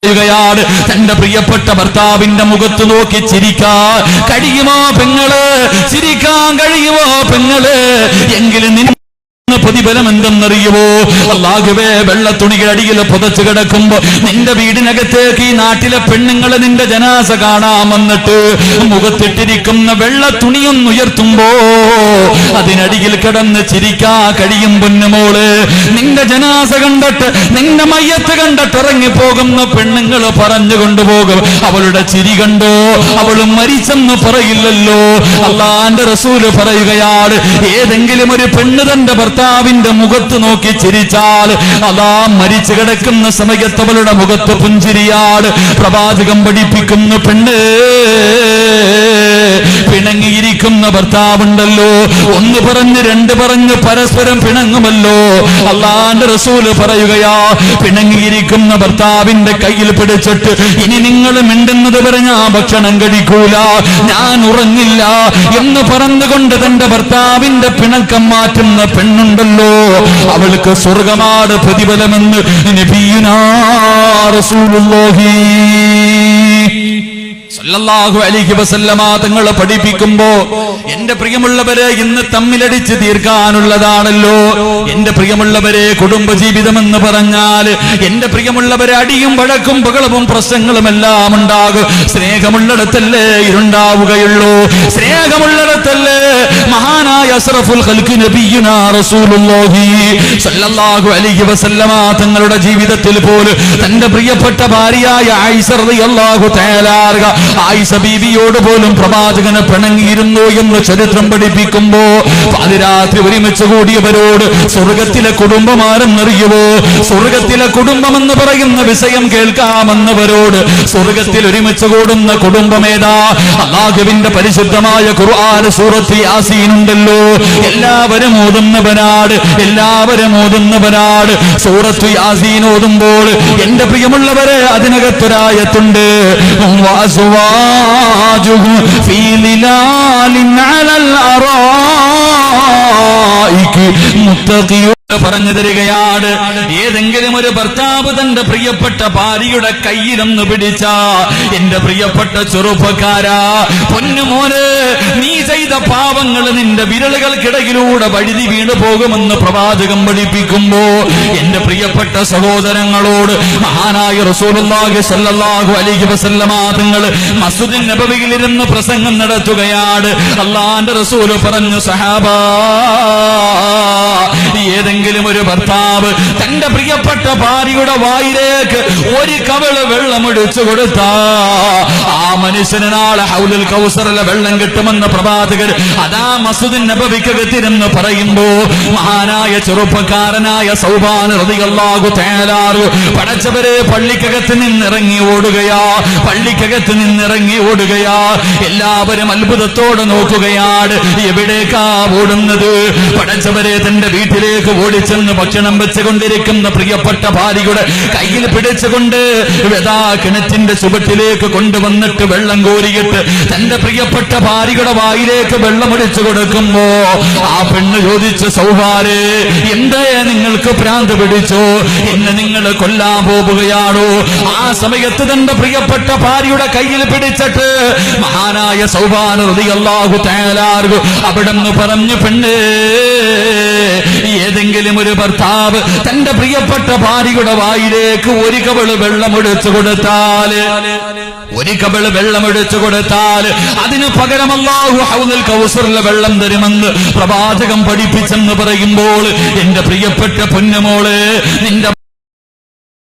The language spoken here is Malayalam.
തന്റെ പ്രിയപ്പെട്ട ഭർത്താവിന്റെ മുഖത്ത് നോക്കി ചിരിക്കാൻ കഴിയുമോ പെങ്ങള്? ചിരിക്കാൻ കഴിയുമോ പെങ്ങള്? എങ്കിലും പ്രതിഫലം എന്തെന്നറിയുമോ? അല്ലാഹുവേ, വെള്ള തുണികൾ അടിയിൽ പുതച്ചു കിടക്കുമ്പോ നിന്റെ വീടിനകത്തേക്ക് ഈ നാട്ടിലെ പെണ്ണുങ്ങളെ നിന്റെ ജനാസ കാണാൻ വന്നിട്ട് മുഖത്തിട്ടിരിക്കുന്ന വെള്ള തുണിയൊന്നുയർത്തുമ്പോ അതിനടിയിൽ കിടന്ന് ചിരിക്കാ കഴിയും പൊന്നുമോള്. നിന്റെ ജനാസ കണ്ടിട്ട് നിന്റെ മയ്യത്ത് കണ്ടിട്ട് ഇറങ്ങിപ്പോകുന്ന പെണ്ണുങ്ങൾ പറഞ്ഞു കൊണ്ടുപോകും, അവളുടെ ചിരി കണ്ടോ, അവള് മരിച്ചെന്ന് പറയില്ലല്ലോ. അല്ലാഹുവിന്റെ റസൂല് പറയുകയാണ്, ഏതെങ്കിലും ഒരു പെണ്ണ് തന്റെ ഭർത്താവിന്റെ മുഖത്ത് നോക്കി ചിരിച്ചാൽ അതാ മരിച്ചു കിടക്കുന്ന സമയത്ത് അവളുടെ മുഖത്ത് പുഞ്ചിരിയാട്. പ്രവാചകം പഠിപ്പിക്കുന്നു, പെണ്ണ് പിണങ്ങിയിരിക്കുന്ന ഭർത്താവുണ്ടല്ലോ, ഒന്ന് പറഞ്ഞ് രണ്ട് പറഞ്ഞ് പരസ്പരം പിണങ്ങുമല്ലോ. അല്ലാഹുവിന്റെ റസൂല് പറയുകയാ, പിണങ്ങിയിരിക്കുന്ന ഭർത്താവിന്റെ കയ്യിൽ പിടിച്ചിട്ട് ഇനി നിങ്ങൾ മിണ്ടുന്നത് വരെ ഞാൻ ഭക്ഷണം കഴിക്കൂല, ഞാൻ ഉറങ്ങില്ല എന്ന് പറഞ്ഞുകൊണ്ട് തന്റെ ഭർത്താവിന്റെ പിണക്കം മാറ്റുന്ന പെണ്ണുണ്ടല്ലോ, അവൾക്ക് സ്വർഗമാണ് പ്രതിഫലമെന്ന് നബിയുനാ റസൂലുള്ളാഹി സല്ലല്ലാഹു അലൈഹി വസല്ലമ തങ്ങൾ പഠിപ്പിക്കുമ്പോ, എന്റെ പ്രിയമുള്ളവരെ, ഇന്ന് തമ്മിലടിച്ച് തീർക്കാനുള്ളതാണല്ലോ. എന്റെ പ്രിയമുള്ളവരെ, കുടുംബജീവിതം എന്ന് പറഞ്ഞാൽ എന്റെ പ്രിയമുള്ളവരെ അടിയും വഴക്കും ബഹളവും പ്രശ്നങ്ങളും എല്ലാം ഉണ്ടാകും. സ്നേഹമുള്ളിടത്തല്ലേ ഇരുണ്ടാവുകയുള്ളൂ. സ്നേഹമുള്ളിടത്തല്ലേ മഹാനായ അസ്റഫുൽ ഖൽഖ് നബിയുനാ റസൂലുള്ളാഹി സല്ലല്ലാഹു അലൈഹി വസല്ലമ തങ്ങളുടെ ജീവിതത്തിൽ പോലും തന്റെ പ്രിയപ്പെട്ട ഭാര്യയായ ആയിഷ റളിയല്ലാഹു തആല ആയിഷ ബീവിയോട് പോലും പ്രവാചകനെ പിണങ്ങിയിരുന്നു എന്ന് ചരിത്രം പഠിപ്പിക്കുമ്പോ, പാതിരാത്രി ഒരുമിച്ച് കൂടിയവരോട് സ്വർഗത്തിലെ കുടുംബമാരെന്നറിയുവോ? സ്വർഗത്തിലെ കുടുംബം എന്ന് പറയുന്ന വിഷയം കേൾക്കാമെന്നവരോട് സ്വർഗത്തിൽ ഒരുമിച്ച് കൂടുന്ന കുടുംബമേതാ? അല്ലാഹുവിന്റെ പരിശുദ്ധമായ ഖുർആൻ സൂറത്ത് യാസീൻ ഉണ്ടല്ലോ, എല്ലാവരും ഓതുന്നവനാട്, എല്ലാവരും ഓതുന്നവനാട്. സൂറത്ത് യാസീൻ ഓതുമ്പോൾ എന്റെ പ്രിയമുള്ളവരെ, അതിനകത്തൊരായത്തുണ്ട്, وأزواجه في ظلال على الأرائك متقيون പറഞ്ഞു തരികയാണ്, ഏതെങ്കിലും ഒരു ഭർത്താവ് തന്റെ പ്രിയപ്പെട്ട ഭാര്യയുടെ കയ്യിലൊന്ന് പിടിച്ച, എന്റെ പ്രിയപ്പെട്ട ചെറുപ്പക്കാരാ, പൊന്നുമോനെ, നീ ചെയ്ത പാവങ്ങൾ നിന്റെ വിരലുകൾക്കിടയിലൂടെ വഴുതി വീണു പോകുമെന്ന് പ്രവാചകം പഠിപ്പിക്കുമ്പോ, എന്റെ പ്രിയപ്പെട്ട സഹോദരങ്ങളോട് മഹാനായ റസൂലുള്ളാഹി സ്വല്ലല്ലാഹു അലൈഹി വസല്ലമ തങ്ങൾ മസ്ജിദുൻ നബവിയിൽ ഇരുന്ന് പ്രസംഗം നടത്തുകയാണ്. അല്ലാഹുവിന്റെ റസൂല് പറഞ്ഞു, സഹാബാ, ഏതെങ്കിലും ഒരു ഭർത്താവ് തന്റെ പ്രിയപ്പെട്ട ഭാര്യയുടെ വായിലേക്ക് ഒരു കവിള് വെള്ളമൊഴിച്ചു കൊടുത്താ ആ മനുഷ്യന് നാളെ ഹൗലുൽ കൗസറിലെ വെള്ളം കിട്ടുമെന്ന് പ്രവാചകർ അതാ മസ്ജിദുൻ നബവിക്കകത്തിരുന്ന് പറയുമ്പോ, മഹാനായ ചെറുപ്പക്കാരനായ സൗബാൻ റളിയല്ലാഹു തആല പടച്ചവരെ പള്ളിക്കകത്ത് നിന്നിറങ്ങി ഓടുകയാ, പള്ളിക്കകത്ത് നിന്നിറങ്ങി ഓടുകയാ. എല്ലാവരും അത്ഭുതത്തോടെ നോക്കുകയാണ്, എവിടേക്കാ ഓടുന്നത്? പടച്ചവരെ തന്റെ വീട്ടിലേക്ക് ഓടിച്ചെന്ന് ഭക്ഷണം വെച്ചുകൊണ്ടിരിക്കുന്ന പ്രിയപ്പെട്ട ഭാര്യയുടെ കയ്യിൽ പിടിച്ചുകൊണ്ട് വെതാ കിണറ്റിന്റെ ചുവട്ടിലേക്ക് കൊണ്ടുവന്നിട്ട് വെള്ളം കോരിയിട്ട് തന്റെ പ്രിയപ്പെട്ട ഭാര്യയുടെ വായിലേക്ക് വെള്ളമൊഴിച്ചു കൊടുക്കുമ്പോ ആ പെണ്ണ് ചോദിച്ചു, സൗഹാരെ, എന്തേ നിങ്ങൾക്ക് ഭ്രാന്ത് പിടിച്ചോ? എന്നെ നിങ്ങൾ കൊല്ലാൻ പോവുകയാണോ? ആ സമയത്ത് തന്റെ പ്രിയപ്പെട്ട ഭാര്യയുടെ കയ്യിൽ പിടിച്ചിട്ട് മഹാനായ സൗബാൻ റളിയല്ലാഹു തആല അവിടെന്ന് പറഞ്ഞു, പെണ്ണ്, ഏതെങ്കിലും ഒരു ഭർത്താവ് തന്റെ പ്രിയപ്പെട്ട ഭാര്യയുടെ വായിലേക്ക് ഒരു കവിള് വെള്ളമൊഴിച്ചു കൊടുത്താൽ, ഒരു കവിള് വെള്ളമൊഴിച്ചു കൊടുത്താൽ അതിന് പകരം അല്ലാഹു ഹൗലുൽ കൗസറിലെ വെള്ളം തരുമെന്ന് പ്രവാചകം പഠിപ്പിച്ചെന്ന് പറയുമ്പോൾ, എന്റെ പ്രിയപ്പെട്ട പൊന്നുമോള്, നിന്റെ